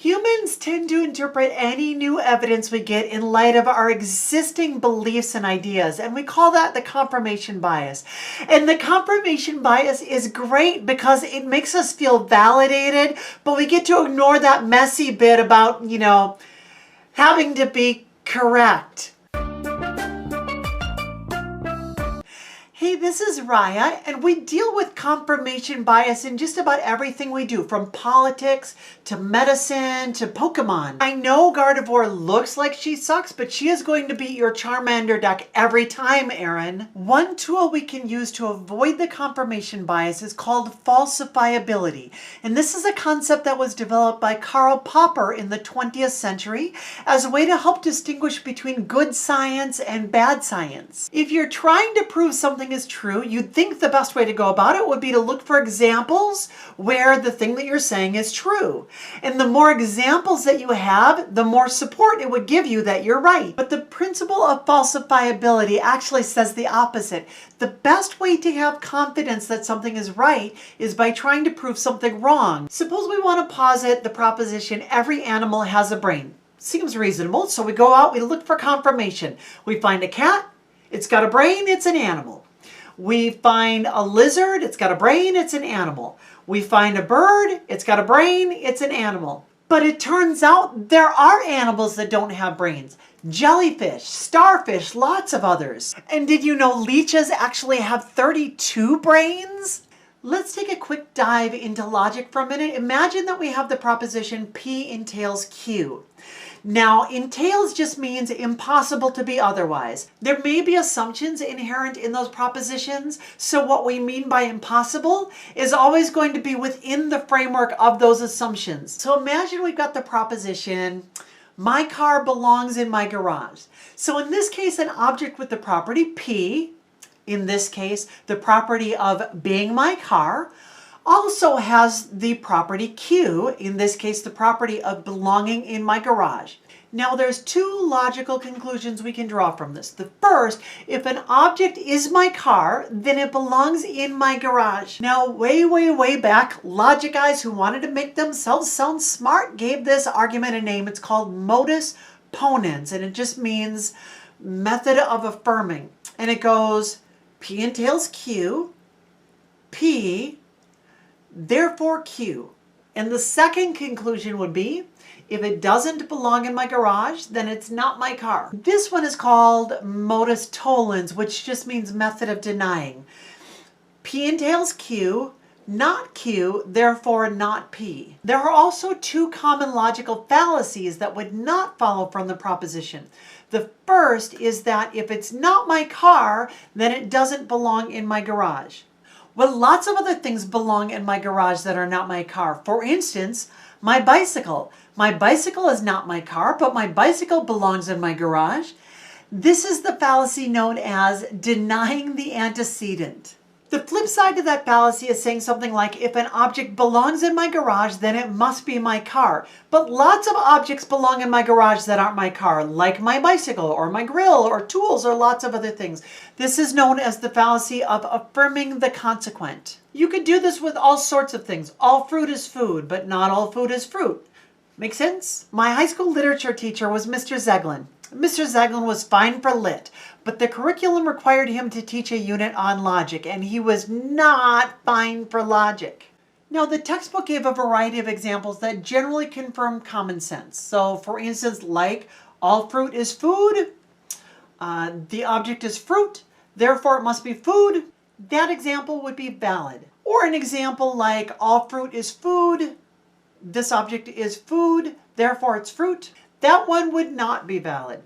Humans tend to interpret any new evidence we get in light of our existing beliefs and ideas, and we call that the confirmation bias. And the confirmation bias is great because it makes us feel validated, but we get to ignore that messy bit about, having to be correct. Hey, this is Raya, and we deal with confirmation bias in just about everything we do, from politics to medicine to Pokemon. I know Gardevoir looks like she sucks, but she is going to beat your Charmander deck every time, Aaron. One tool we can use to avoid the confirmation bias is called falsifiability. And this is a concept that was developed by Karl Popper in the 20th century as a way to help distinguish between good science and bad science. If you're trying to prove something is true, you'd think the best way to go about it would be to look for examples where the thing that you're saying is true. And the more examples that you have, the more support it would give you that you're right. But the principle of falsifiability actually says the opposite. The best way to have confidence that something is right is by trying to prove something wrong. Suppose we want to posit the proposition every animal has a brain. Seems reasonable, so we go out, we look for confirmation. We find a cat, it's got a brain, it's an animal. We find a lizard, it's got a brain, it's an animal. We find a bird, it's got a brain, it's an animal. But it turns out there are animals that don't have brains. Jellyfish, starfish, lots of others. And did you know leeches actually have 32 brains? Let's take a quick dive into logic for a minute. Imagine that we have the proposition P entails Q. Now, entails just means impossible to be otherwise. There may be assumptions inherent in those propositions, so what we mean by impossible is always going to be within the framework of those assumptions. So imagine we've got the proposition, my car belongs in my garage. So in this case, an object with the property P, in this case, the property of being my car, also has the property Q, in this case the property of belonging in my garage. Now there's two logical conclusions we can draw from this. The first, if an object is my car, then it belongs in my garage. Now way back, logic guys who wanted to make themselves sound smart gave this argument a name. It's called modus ponens, and it just means method of affirming. And it goes, P entails Q, P, therefore Q. And the second conclusion would be, if it doesn't belong in my garage, then it's not my car. This one is called modus tollens, which just means method of denying. P entails Q, not Q, therefore not P. There are also two common logical fallacies that would not follow from the proposition. The first is that if it's not my car, then it doesn't belong in my garage. Well, lots of other things belong in my garage that are not my car. For instance, my bicycle. My bicycle is not my car, but my bicycle belongs in my garage. This is the fallacy known as denying the antecedent. The flip side to that fallacy is saying something like, if an object belongs in my garage, then it must be my car. But lots of objects belong in my garage that aren't my car, like my bicycle or my grill or tools or lots of other things. This is known as the fallacy of affirming the consequent. You could do this with all sorts of things. All fruit is food, but not all food is fruit. Make sense? My high school literature teacher was Mr. Zeglin. Mr. Zeglin was fine for lit, but the curriculum required him to teach a unit on logic, and he was not fine for logic. Now, the textbook gave a variety of examples that generally confirm common sense. So, for instance, like, all fruit is food, the object is fruit, therefore it must be food. That example would be valid. Or an example like, all fruit is food, this object is food, therefore it's fruit. That one would not be valid.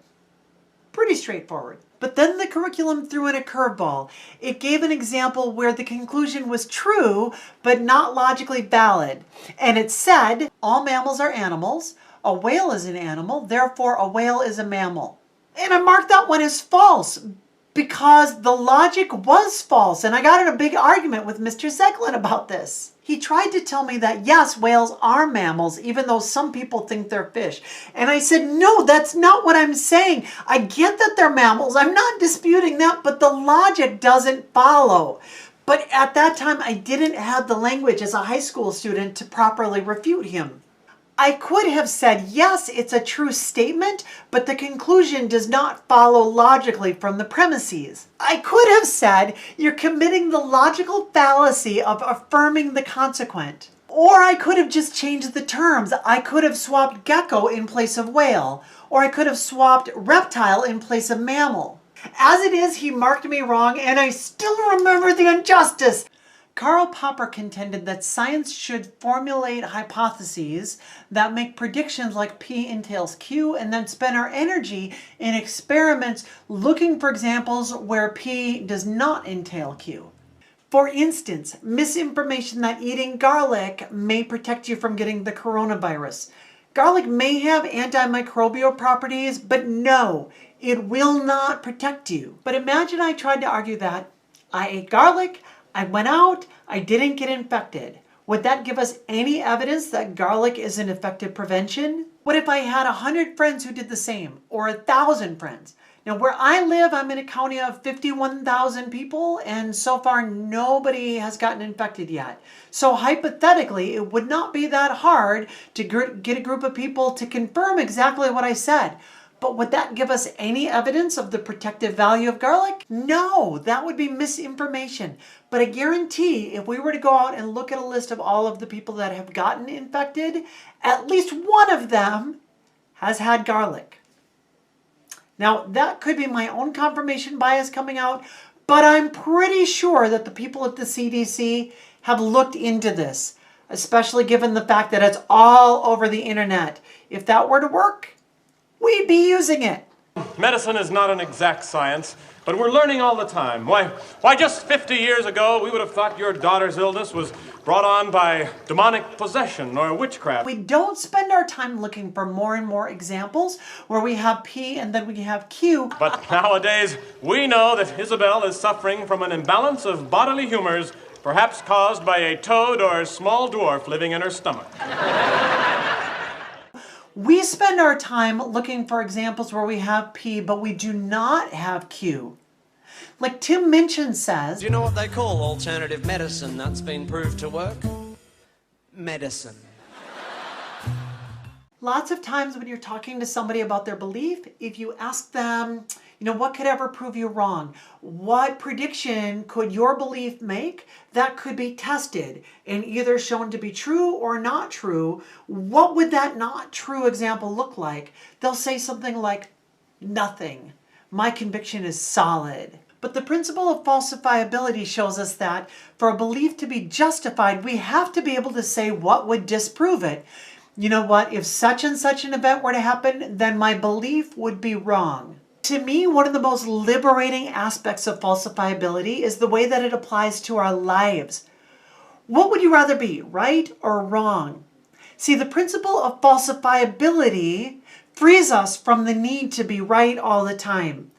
Pretty straightforward. But then the curriculum threw in a curveball. It gave an example where the conclusion was true, but not logically valid. And it said, all mammals are animals, a whale is an animal, therefore a whale is a mammal. And I marked that one as false, because the logic was false. And I got in a big argument with Mr. Zeglin about this. He tried to tell me that, yes, whales are mammals, even though some people think they're fish. And I said, no, that's not what I'm saying. I get that they're mammals. I'm not disputing that, but the logic doesn't follow. But at that time, I didn't have the language as a high school student to properly refute him. I could have said, yes, it's a true statement, but the conclusion does not follow logically from the premises. I could have said, you're committing the logical fallacy of affirming the consequent. Or I could have just changed the terms. I could have swapped gecko in place of whale, or I could have swapped reptile in place of mammal. As it is, he marked me wrong, and I still remember the injustice. Karl Popper contended that science should formulate hypotheses that make predictions like P entails Q, and then spend our energy in experiments looking for examples where P does not entail Q. For instance, misinformation that eating garlic may protect you from getting the coronavirus. Garlic may have antimicrobial properties, but no, it will not protect you. But imagine I tried to argue that I ate garlic, I went out, I didn't get infected. Would that give us any evidence that garlic is an effective prevention? What if I had 100 friends who did the same, or 1,000 friends? Now, where I live, I'm in a county of 51,000 people, and so far nobody has gotten infected yet. So hypothetically, it would not be that hard to get a group of people to confirm exactly what I said. But would that give us any evidence of the protective value of garlic? No, that would be misinformation. But I guarantee if we were to go out and look at a list of all of the people that have gotten infected, at least one of them has had garlic. Now, that could be my own confirmation bias coming out, but I'm pretty sure that the people at the CDC have looked into this, especially given the fact that it's all over the internet. If that were to work, we'd be using it. Medicine is not an exact science, but we're learning all the time. Why, just 50 years ago, we would have thought your daughter's illness was brought on by demonic possession or witchcraft. We don't spend our time looking for more and more examples where we have P and then we have Q. But nowadays, we know that Isabel is suffering from an imbalance of bodily humors, perhaps caused by a toad or a small dwarf living in her stomach. We spend our time looking for examples where we have P, but we do not have Q. Like Tim Minchin says, do you know what they call alternative medicine that's been proved to work? Medicine. Lots of times when you're talking to somebody about their belief, if you ask them, what could ever prove you wrong? What prediction could your belief make that could be tested and either shown to be true or not true? What would that not true example look like? They'll say something like, nothing. My conviction is solid. But the principle of falsifiability shows us that for a belief to be justified, we have to be able to say what would disprove it. You know what? If such and such an event were to happen, then my belief would be wrong. To me, one of the most liberating aspects of falsifiability is the way that it applies to our lives. What would you rather be, right or wrong? See, the principle of falsifiability frees us from the need to be right all the time.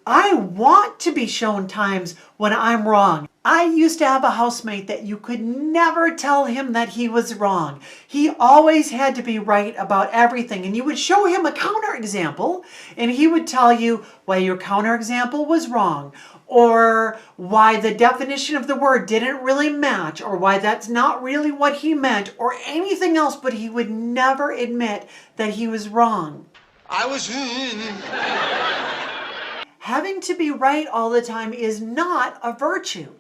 I want to be shown times when I'm wrong. I used to have a housemate that you could never tell him that he was wrong. He always had to be right about everything. And you would show him a counterexample and he would tell you why your counterexample was wrong, or why the definition of the word didn't really match, or why that's not really what he meant, or anything else, but he would never admit that he was wrong. I was... Having to be right all the time is not a virtue.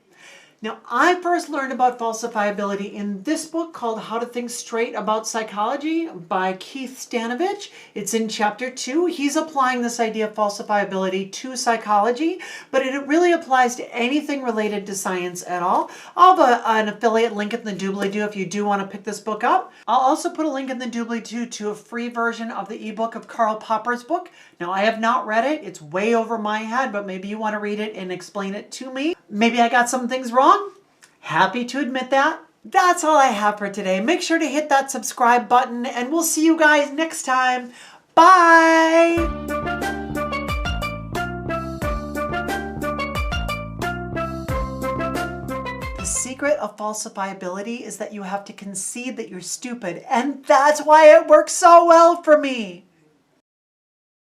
Now, I first learned about falsifiability in this book called How to Think Straight About Psychology by Keith Stanovich. It's in chapter 2. He's applying this idea of falsifiability to psychology, but it really applies to anything related to science at all. I'll have an affiliate link in the doobly-doo if you do want to pick this book up. I'll also put a link in the doobly-doo to a free version of the ebook of Karl Popper's book. Now, I have not read it. It's way over my head, but maybe you want to read it and explain it to me. Maybe I got some things wrong. Happy to admit that. That's all I have for today. Make sure to hit that subscribe button, and we'll see you guys next time. Bye! The secret of falsifiability is that you have to concede that you're stupid, and that's why it works so well for me.